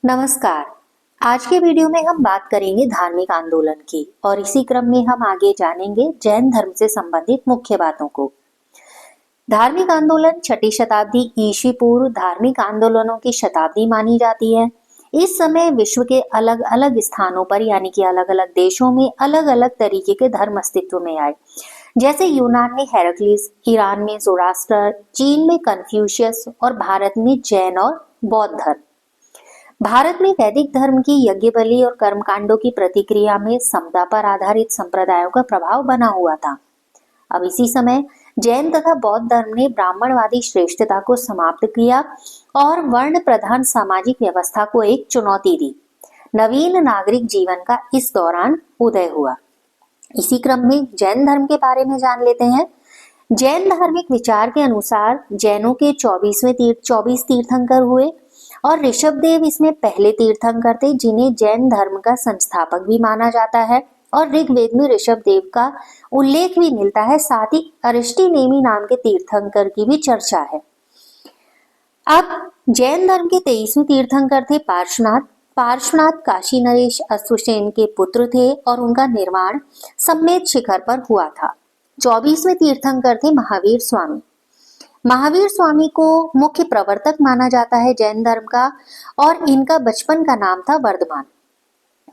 नमस्कार। आज के वीडियो में हम बात करेंगे धार्मिक आंदोलन की और इसी क्रम में हम आगे जानेंगे जैन धर्म से संबंधित मुख्य बातों को। धार्मिक आंदोलन 6ठी शताब्दी ईस्वी पूर्व धार्मिक आंदोलनों की शताब्दी मानी जाती है। इस समय विश्व के अलग अलग स्थानों पर यानी कि अलग अलग देशों में अलग अलग तरीके के धर्म अस्तित्व में आए, जैसे यूनान में हेराक्लिस, ईरान में ज़ोरास्ट्र, चीन में कन्फ्यूशियस और भारत में जैन और बौद्ध धर्म। भारत में वैदिक धर्म की यज्ञ बलि और कर्मकांडों की प्रतिक्रिया में समता पर आधारित संप्रदायों का प्रभाव बना हुआ था। अब इसी समय जैन तथा बौद्ध धर्म ने ब्राह्मणवादी श्रेष्ठता को समाप्त किया और वर्ण प्रधान सामाजिक व्यवस्था को एक चुनौती दी। नवीन नागरिक जीवन का इस दौरान उदय हुआ। इसी क्रम में जैन धर्म के बारे में जान लेते हैं। जैन धार्मिक विचार के अनुसार जैनों के 24 तीर्थंकर हुए और ऋषभदेव इसमें पहले तीर्थंकर थे, जिन्हें जैन धर्म का संस्थापक भी माना जाता है और ऋग्वेद में ऋषभदेव का उल्लेख भी मिलता है। साथ ही अरिष्टनेमि नाम के तीर्थंकर की भी चर्चा है। अब जैन धर्म के 23वें तीर्थंकर थे पार्श्वनाथ। पार्श्वनाथ काशी नरेश अश्वसेन के पुत्र थे और उनका निर्माण सम्मेद शिखर पर हुआ था। 24वें तीर्थंकर थे महावीर स्वामी। महावीर स्वामी को मुख्य प्रवर्तक माना जाता है जैन धर्म का और इनका बचपन का नाम था वर्धमान।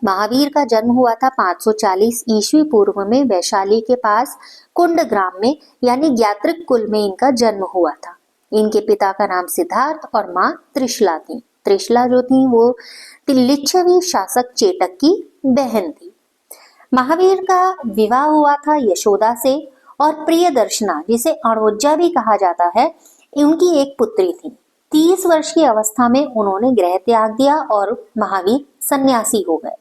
महावीर का जन्म हुआ था 540 ईस्वी पूर्व में वैशाली के पास कुंड ग्राम में, यानी ज्ञात्रिक कुल में इनका जन्म हुआ था। इनके पिता का नाम सिद्धार्थ और माँ त्रिशला थी। त्रिशला जो थी वो लिच्छवी शासक चेटक की बहन थी। महावीर का विवाह हुआ था यशोदा से और प्रियदर्शना, जिसे अणोज्जा भी कहा जाता है, उनकी एक पुत्री थी। 30 वर्ष की अवस्था में उन्होंने गृह त्याग दिया और महावीर सन्यासी हो गए।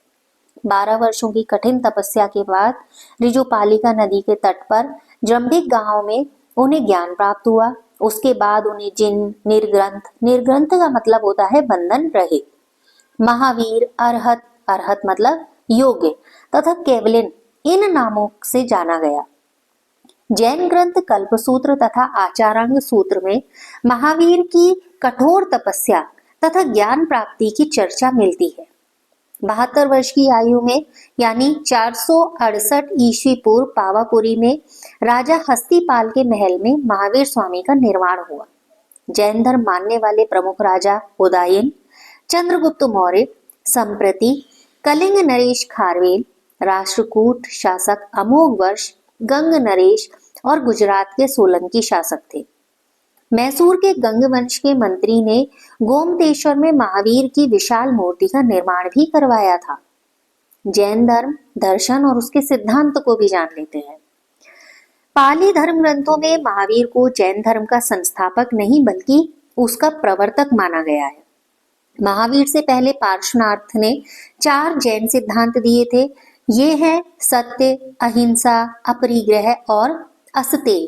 12 वर्षों की कठिन तपस्या के बाद ऋजुपालिका नदी के तट पर जम्भिक गांव में उन्हें ज्ञान प्राप्त हुआ। उसके बाद उन्हें जिन निर्ग्रंथ का मतलब होता है बंधन रहे। महावीर, अरहत, अरहत मतलब योग्य, तथा केवलिन इन नामों से जाना गया। जैन ग्रंथ कल्पसूत्र तथा आचारांग सूत्र में महावीर की कठोर तपस्या तथा ज्ञान प्राप्ति की चर्चा मिलती है। 72 वर्ष की आयु में यानी 468 ईस्वी पूर्व पावापुरी में राजा हस्तिपाल के महल में महावीर स्वामी का निर्माण हुआ। जैन धर्म मानने वाले प्रमुख राजा उदयन, चंद्रगुप्त मौर्य, संप्रति, कलिंग नरेश खारवेल, राष्ट्रकूट शासक अमोघ वर्ष, गंग नरेश और गुजरात के सोलंकी शासक थे। मैसूर के गंग वंश के मंत्री ने गोमतेश्वर में महावीर की विशाल मूर्ति का निर्माण भी करवाया था। जैन धर्म, दर्शन और उसके सिद्धांत को भी जान लेते हैं। पाली धर्म ग्रंथों में महावीर को जैन धर्म का संस्थापक नहीं बल्कि उसका प्रवर्तक माना गया है। महावीर से पहले पार्श्वनाथ ने 4 जैन सिद्धांत दिए थे। ये हैं सत्य, अहिंसा, अपरिग्रह और अस्तेय।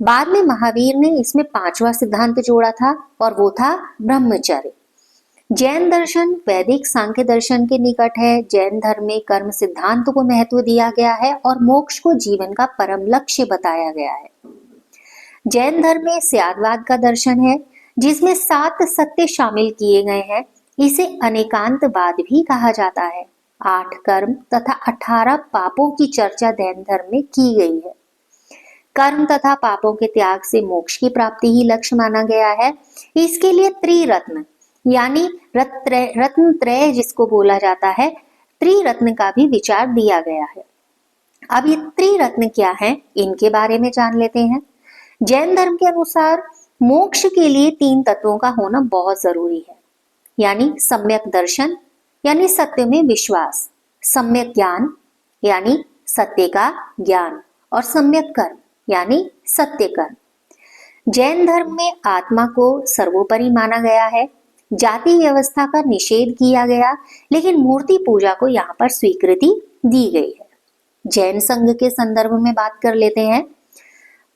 बाद में महावीर ने इसमें 5वां सिद्धांत जोड़ा था और वो था ब्रह्मचर्य। जैन दर्शन वैदिक सांख्य दर्शन के निकट है। जैन धर्म में कर्म सिद्धांत को महत्व दिया गया है और मोक्ष को जीवन का परम लक्ष्य बताया गया है। जैन धर्म में स्यादवाद का दर्शन है, जिसमें 7 सत्य शामिल किए गए हैं। इसे अनेकांतवाद भी कहा जाता है। 8 कर्म तथा 18 पापों की चर्चा जैन धर्म में की गई है। कर्म तथा पापों के त्याग से मोक्ष की प्राप्ति ही लक्ष्य माना गया है। इसके लिए त्रिरत्न यानी रत्न त्रय जिसको बोला जाता है, त्रिरत्न का भी विचार दिया गया है। अब ये त्रिरत्न क्या है, इनके बारे में जान लेते हैं। जैन धर्म के अनुसार मोक्ष के लिए 3 तत्वों का होना बहुत जरूरी है, यानी सम्यक दर्शन यानी सत्य में विश्वास, सम्यक ज्ञान यानी सत्य का ज्ञान और सम्यक कर्म यानी सत्य कर्म। जैन धर्म में आत्मा को सर्वोपरि माना गया है। जाति व्यवस्था का निषेध किया गया, लेकिन मूर्ति पूजा को यहाँ पर स्वीकृति दी गई है। जैन संघ के संदर्भ में बात कर लेते हैं।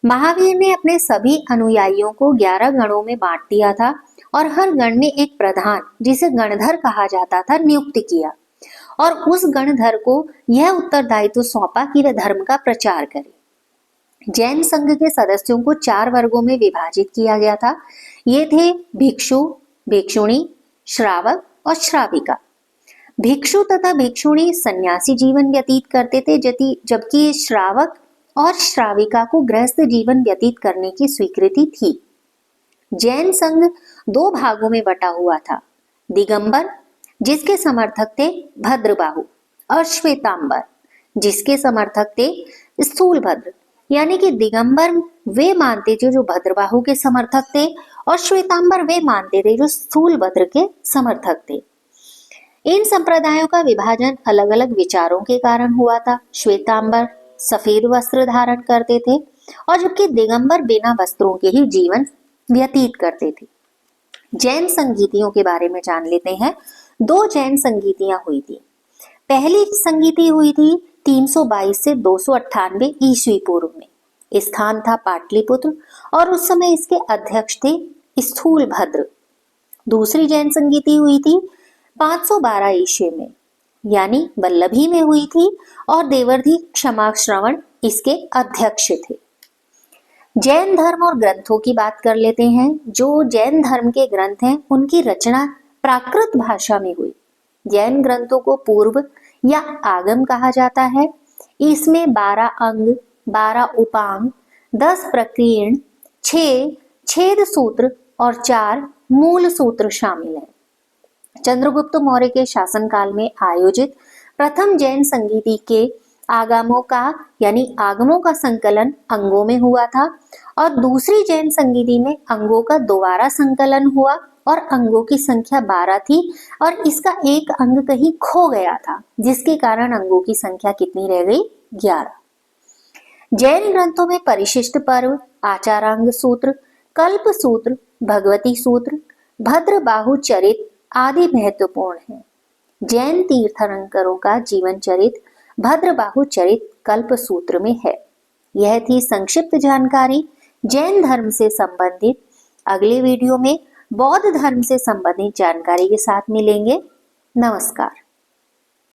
महावीर ने अपने सभी अनुयायियों को 11 गणों में बांट दिया था और हर गण में एक प्रधान, जिसे गणधर कहा जाता था, नियुक्त किया और उस गणधर को यह उत्तरदायित्व सौंपा कि वह धर्म का प्रचार करे। जैन संघ के सदस्यों को 4 वर्गों में विभाजित किया गया था। ये थे भिक्षु, भिक्षुणी, श्रावक और श्राविका। भिक्षु तथा भिक्षुणी सन्यासी जीवन व्यतीत करते थे, जबकि श्रावक और श्राविका को गृहस्थ जीवन व्यतीत करने की स्वीकृति थी। जैन संघ दो भागों में बटा हुआ था, दिगंबर जिसके समर्थक थे भद्रबाहु और श्वेतांबर जिसके समर्थक थे स्थूलभद्र। यानी कि दिगंबर वे मानते थे जो भद्रबाहु के समर्थक थे और श्वेतांबर वे मानते थे जो स्थूलभद्र के समर्थक थे। इन संप्रदायों का विभाजन अलग अलग विचारों के कारण हुआ था। श्वेतांबर सफेद वस्त्र धारण करते थे और जबकि दिगंबर बिना वस्त्रों के ही जीवन व्यतीत करते थे। जैन संगीतियों के बारे में जान लेते हैं। दो जैन संगीतियां हुई थी। पहली संगीति हुई थी 322 से 298 ईस्वी पूर्व में। स्थान था पाटलिपुत्र और उस समय इसके अध्यक्ष थे स्थूलभद्र। दूसरी जैन संगीति हुई थी 512 ईस्वी में, यानी वल्लभी में हुई थी और देवर्धि क्षमाश्रवण इसके अध्यक्ष थे। जैन धर्म और ग्रंथों की बात कर लेते हैं। जो जैन धर्म के ग्रंथ हैं उनकी रचना प्राकृत भाषा में हुई। जैन ग्रंथों को पूर्व या आगम कहा जाता है। इसमें 12 अंग, 12 उपांग, 10 प्रकीर्ण, 6 छेद सूत्र और 4 मूल सूत्र शामिल हैं। चंद्रगुप्त मौर्य के शासनकाल में आयोजित प्रथम जैन संगीति के आगमों का संकलन अंगों में हुआ था और दूसरी जैन संगीति में अंगों का दोबारा संकलन हुआ और अंगों की संख्या 12 थी और इसका एक अंग कहीं खो गया था, जिसके कारण अंगों की संख्या कितनी रह गई? 11। जैन ग्रंथों में परिशिष्ट पर्व, आचारांग सूत्र, कल्प सूत्र, भगवती सूत्र, भद्रबाहु चरित आदि महत्वपूर्ण हैं। जैन तीर्थंकरों का जीवन चरित भद्रबाहु चरित कल्प सूत्र में है। यह थी संक्षिप्त जानकारी जैन धर्म से संबंधित। अगले वीडियो में बौद्ध धर्म से संबंधित जानकारी के साथ मिलेंगे। नमस्कार।